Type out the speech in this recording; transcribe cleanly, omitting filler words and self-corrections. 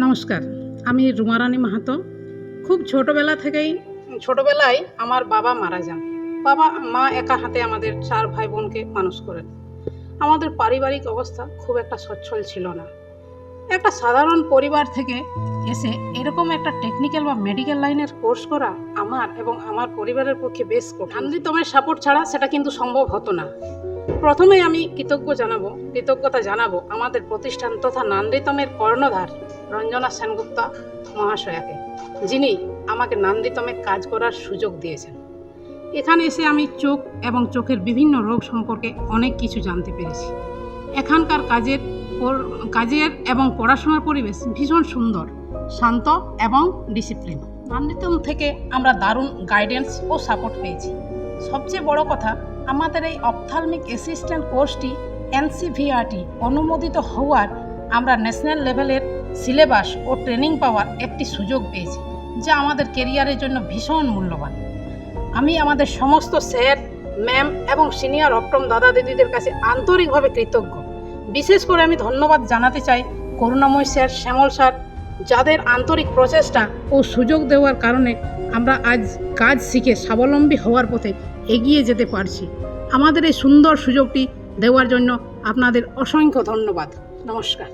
নমস্কার, আমি রুমারানী মাহাতো। খুব ছোটবেলায় আমার বাবা মারা যান। মা একা হাতে আমাদের 4 ভাই বোনকে মানুষ করেন। আমাদের পারিবারিক অবস্থা খুব একটা সচ্ছল ছিল না। একটা সাধারণ পরিবার থেকে এসে এরকম একটা টেকনিক্যাল বা মেডিকেল লাইনের কোর্স করা আমার এবং আমার পরিবারের পক্ষে বেশ কঠিন। নান্দিতমের সাপোর্ট ছাড়া সেটা কিন্তু সম্ভব হতো না। প্রথমেই আমি কৃতজ্ঞতা জানাবো আমাদের প্রতিষ্ঠান তথা নান্দিতমের কর্ণধার রঞ্জনা সেনগুপ্তা মহাশয়াকে, যিনি আমাকে নান্দিতমে কাজ করার সুযোগ দিয়েছেন। এখানে এসে আমি চোখ এবং চোখের বিভিন্ন রোগ সম্পর্কে অনেক কিছু জানতে পেরেছি। এখানকার কাজের এবং পড়াশোনার পরিবেশ ভীষণ সুন্দর, শান্ত এবং ডিসিপ্লিন। নান্দিতম থেকে আমরা দারুণ গাইডেন্স ও সাপোর্ট পেয়েছি। সবচেয়ে বড় কথা, আমাদের এই অপথ্যালমিক অ্যাসিস্ট্যান্ট কোর্সটি NCVRT অনুমোদিত হওয়ার আমরা ন্যাশনাল লেভেলের সিলেবাস ও ট্রেনিং পাওয়ার একটি সুযোগ পেয়েছি, যা আমাদের কেরিয়ারের জন্য ভীষণ মূল্যবান। আমি আমাদের সমস্ত স্যার, ম্যাম এবং সিনিয়র অপটম দাদা দিদিদের কাছে আন্তরিকভাবে কৃতজ্ঞ। বিশেষ করে আমি ধন্যবাদ জানাতে চাই করুণাময় স্যার, শ্যামল স্যার, যাদের আন্তরিক প্রচেষ্টা ও সুযোগ দেওয়ার কারণে আমরা আজ কাজ শিখে স্বাবলম্বী হওয়ার পথে এগিয়ে যেতে পারছি। আমাদের এই সুন্দর সুযোগটি দেওয়ার জন্য আপনাদের অসংখ্য ধন্যবাদ। নমস্কার।